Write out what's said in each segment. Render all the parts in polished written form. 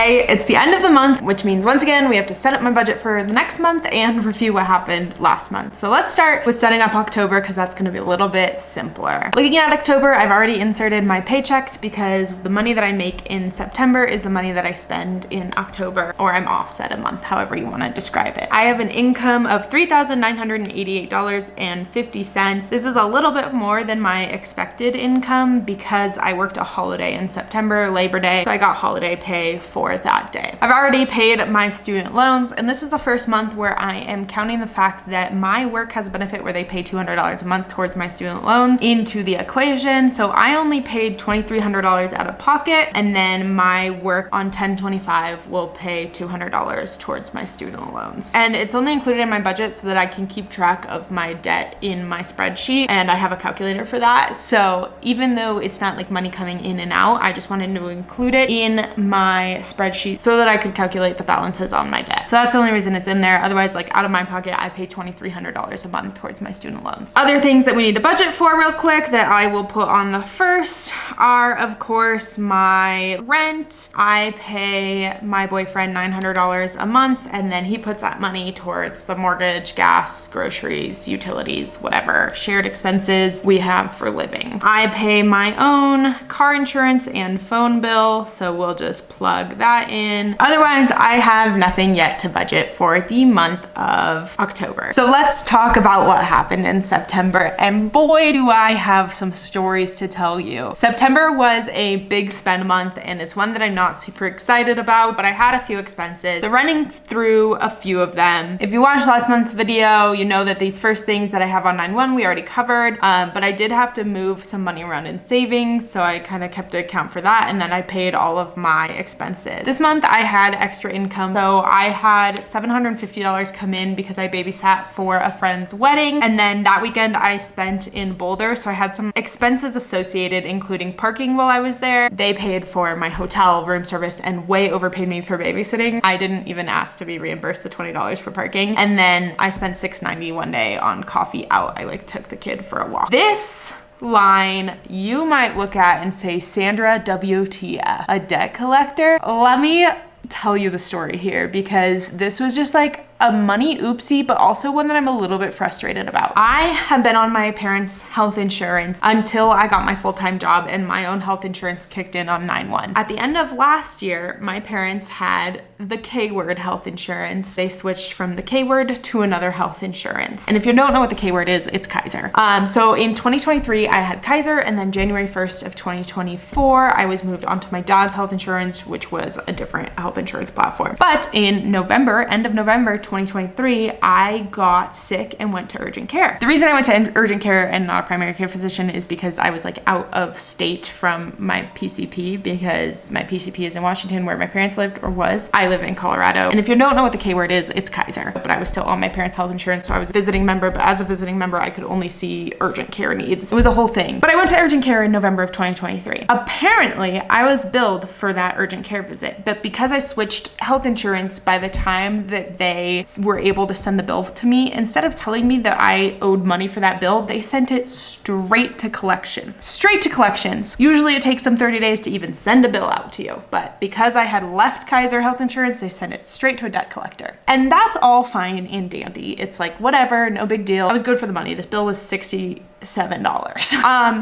Today, it's the end of the month, which means once again, we have to set up my budget for the next month and review what happened last month. So let's start with setting up October because that's gonna be a little bit simpler. Looking at October, I've already inserted my paychecks because the money that I make in September is the money that I spend in October, or I'm offset a month, however you wanna describe it. I have an income of $3,988.50. This is a little bit more than my expected income because I worked a holiday in September, Labor Day, so I got holiday pay for that day. I've already paid my student loans, and this is the first month where I am counting the fact that my work has a benefit where they pay $200 a month towards my student loans into the equation. So I only paid $2,300 out of pocket, and then my work on 10/25 will pay $200 towards my student loans. And it's only included in my budget so that I can keep track of my debt in my spreadsheet, and I have a calculator for that. So even though it's not like money coming in and out, I just wanted to include it in my spreadsheet so that I could calculate the balances on my debt. So that's the only reason it's in there. Otherwise, like out of my pocket, I pay $2,300 a month towards my student loans. Other things that we need to budget for real quick that I will put on the first are, of course, my rent. I pay my boyfriend $900 a month, and then he puts that money towards the mortgage, gas, groceries, utilities, whatever shared expenses we have for living. I pay my own car insurance and phone bill, so we'll just plug that in. Otherwise, I have nothing yet to budget for the month of October. So let's talk about what happened in September, and boy, do I have some stories to tell you. September was a big spend month, and it's one that I'm not super excited about, but I had a few expenses. So running through a few of them. If you watched last month's video, you know that these first things that I have on 9/1 we already covered, but I did have to move some money around in savings, so I kind of kept an account for that, and then I paid all of my expenses. This month I had extra income, so I had $750 come in because I babysat for a friend's wedding, and then that weekend I spent in Boulder, so I had some expenses associated, including parking while I was there. They paid for my hotel room service and way overpaid me for babysitting. I didn't even ask to be reimbursed the $20 for parking, and then I spent $690 one day on coffee out. I like took the kid for a walk. This line you might look at and say, Sandra, WTF, a debt collector? Let me tell you the story here, because this was just like a money oopsie, but also one that I'm a little bit frustrated about. I have been on my parents' health insurance until I got my full-time job and my own health insurance kicked in on 9/1. At the end of last year, my parents had the K-word health insurance. They switched from the K-word to another health insurance. And if you don't know what the K-word is, it's Kaiser. So in 2023, I had Kaiser, and then January 1st of 2024, I was moved onto my dad's health insurance, which was a different health insurance platform. But in November, end of November 2023, I got sick and went to urgent care. The reason I went to urgent care and not a primary care physician is because I was like out of state from my PCP, because my PCP is in Washington where my parents lived or was. I live in Colorado. And if you don't know what the K word is, it's Kaiser. But I was still on my parents' health insurance, so I was a visiting member, but as a visiting member, I could only see urgent care needs. It was a whole thing. But I went to urgent care in November of 2023. Apparently, I was billed for that urgent care visit, but because I switched health insurance, by the time that they were able to send the bill to me, instead of telling me that I owed money for that bill, they sent it straight to collection. Straight to collections. Usually it takes them 30 days to even send a bill out to you, but because I had left Kaiser Health Insurance, they sent it straight to a debt collector. And that's all fine and dandy. It's like, whatever, no big deal. I was good for the money. This bill was $67.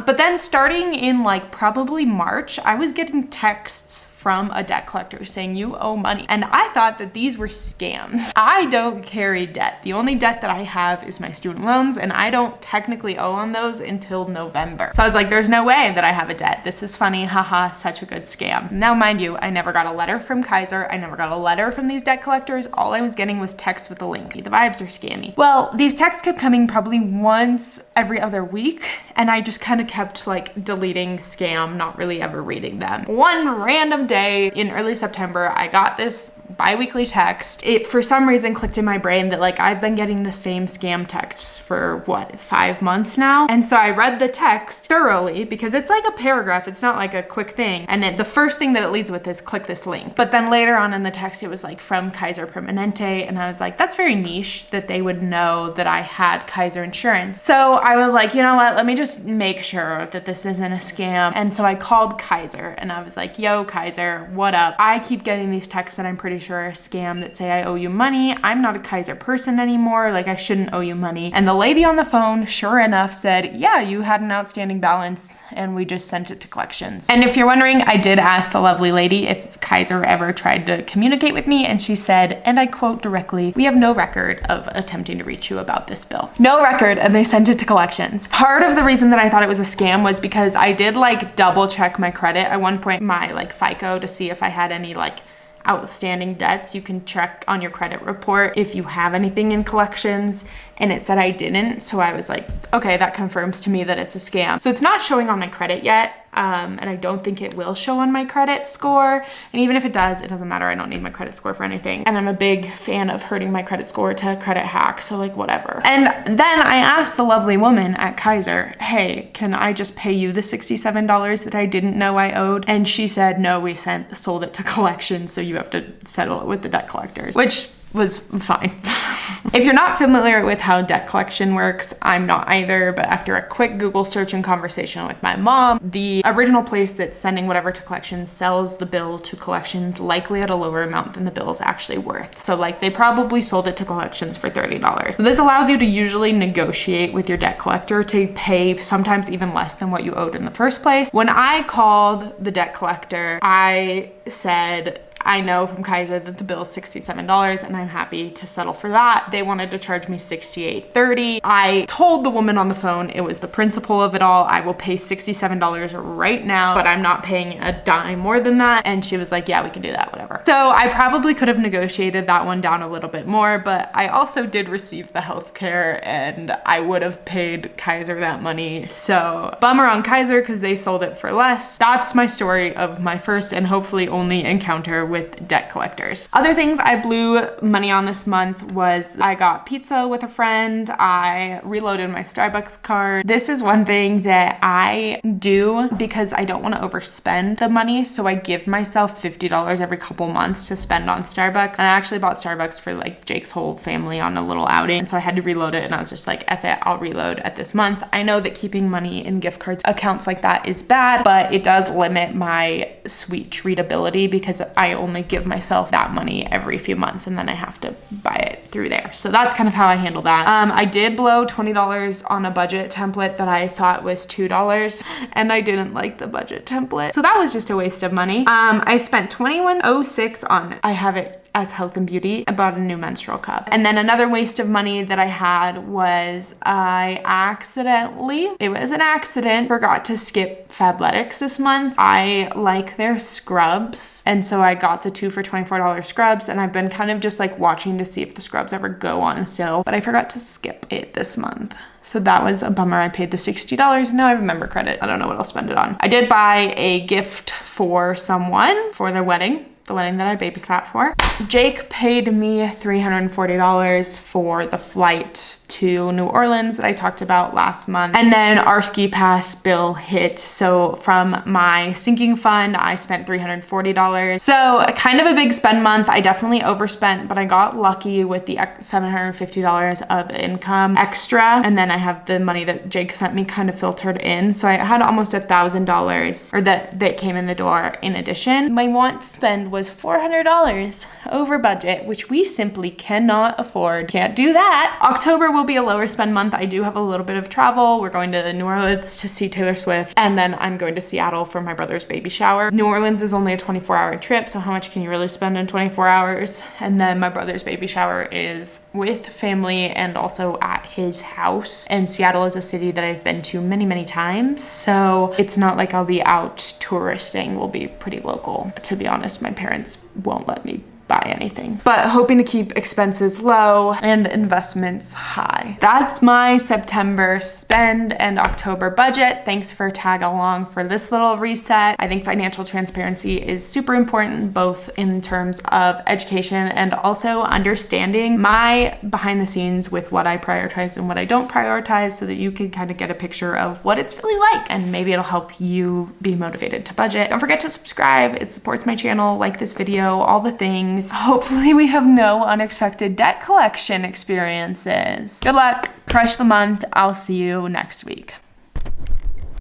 But then starting in like probably March, I was getting texts from a debt collector saying you owe money. And I thought that these were scams. I don't carry debt. The only debt that I have is my student loans, and I don't technically owe on those until November. So I was like, there's no way that I have a debt. This is funny, haha, such a good scam. Now, mind you, I never got a letter from Kaiser. I never got a letter from these debt collectors. All I was getting was texts with a link. The vibes are scammy. Well, these texts kept coming probably once every other week, and I just kind of kept like deleting scam, not really ever reading them. One random day in early September, I got this bi-weekly text. It for some reason clicked in my brain that like I've been getting the same scam texts for what, 5 months now? And so I read the text thoroughly because it's like a paragraph. It's not like a quick thing. And the first thing that it leads with is click this link. But then later on in the text, it was like from Kaiser Permanente. And I was like, that's very niche that they would know that I had Kaiser insurance. So I was like, you know what? Let me just make sure that this isn't a scam. And so I called Kaiser and I was like, yo, Kaiser, what up? I keep getting these texts that I'm pretty sure are a scam that say I owe you money. I'm not a Kaiser person anymore. Like I shouldn't owe you money. And the lady on the phone, sure enough, said, yeah, you had an outstanding balance and we just sent it to collections. And if you're wondering, I did ask the lovely lady if Kaiser ever tried to communicate with me, and she said, and I quote directly, we have no record of attempting to reach you about this bill. No record, and they sent it to collections. Part of the reason that I thought it was a scam was because I did like double check my credit at one point, my like FICO, to see if I had any like outstanding debts. You can check on your credit report if you have anything in collections, and it said I didn't. So I was like, okay, that confirms to me that it's a scam. So it's not showing on my credit yet. And I don't think it will show on my credit score. And even if it does, it doesn't matter. I don't need my credit score for anything. And I'm a big fan of hurting my credit score to credit hack. So like whatever. And then I asked the lovely woman at Kaiser, hey, can I just pay you the $67 that I didn't know I owed? And she said, no, we sold it to collections. So you have to settle it with the debt collectors, which was fine. If you're not familiar with how debt collection works, I'm not either, but after a quick Google search and conversation with my mom, the original place that's sending whatever to collections sells the bill to collections likely at a lower amount than the bill is actually worth. So like they probably sold it to collections for $30. So this allows you to usually negotiate with your debt collector to pay sometimes even less than what you owed in the first place. When I called the debt collector, I said, I know from Kaiser that the bill is $67 and I'm happy to settle for that. They wanted to charge me $68.30. I told the woman on the phone it was the principle of it all. I will pay $67 right now, but I'm not paying a dime more than that. And she was like, yeah, we can do that, whatever. So I probably could have negotiated that one down a little bit more, but I also did receive the healthcare and I would have paid Kaiser that money. So bummer on Kaiser because they sold it for less. That's my story of my first and hopefully only encounter with debt collectors. Other things I blew money on this month was I got pizza with a friend. I reloaded my Starbucks card. This is one thing that I do because I don't want to overspend the money. So I give myself $50 every couple months to spend on Starbucks. And I actually bought Starbucks for like Jake's whole family on a little outing. And so I had to reload it and I was just like, F it, I'll reload at this month. I know that keeping money in gift cards accounts like that is bad, but it does limit my sweet treatability because I only give myself that money every few months and then I have to buy it through there. So that's kind of how I handle that. I did blow $20 on a budget template that I thought was $2 and I didn't like the budget template. So that was just a waste of money. I spent $21.06 on, I have it as health and beauty. I bought a new menstrual cup. And then another waste of money that I had was I accidentally, it was an accident, forgot to skip Fabletics this month. I like their scrubs. And so I got the 2 for $24 scrubs and I've been kind of just like watching to see if the scrubs ever go on sale, but I forgot to skip it this month. So that was a bummer. I paid the $60 and now I have a member credit. I don't know what I'll spend it on. I did buy a gift for someone for their wedding. The wedding that I babysat for. Jake paid me $340 for the flight to New Orleans that I talked about last month. And then our ski pass bill hit. So from my sinking fund, I spent $340. So kind of a big spend month. I definitely overspent, but I got lucky with the $750 of income extra. And then I have the money that Jake sent me kind of filtered in. So I had almost $1,000 or that came in the door in addition. My want spend was $400 over budget, which we simply cannot afford. Can't do that. October will be a lower spend month. I do have a little bit of travel. We're going to New Orleans to see Taylor Swift, and then I'm going to Seattle for my brother's baby shower. New Orleans is only a 24-hour trip, so how much can you really spend in 24 hours? And then my brother's baby shower is with family and also at his house. And Seattle is a city that I've been to many, many times, so it's not like I'll be out touristing. We'll be pretty local. To be honest, my parents won't let me buy anything. But hoping to keep expenses low and investments high. That's my September spend and October budget. Thanks for tagging along for this little reset. I think financial transparency is super important, both in terms of education and also understanding my behind the scenes with what I prioritize and what I don't prioritize, so that you can kind of get a picture of what it's really like, and maybe it'll help you be motivated to budget. Don't forget to subscribe. It supports my channel. Like this video, all the things. Hopefully we have no unexpected debt collection experiences. Good luck. Crush the month. I'll see you next week.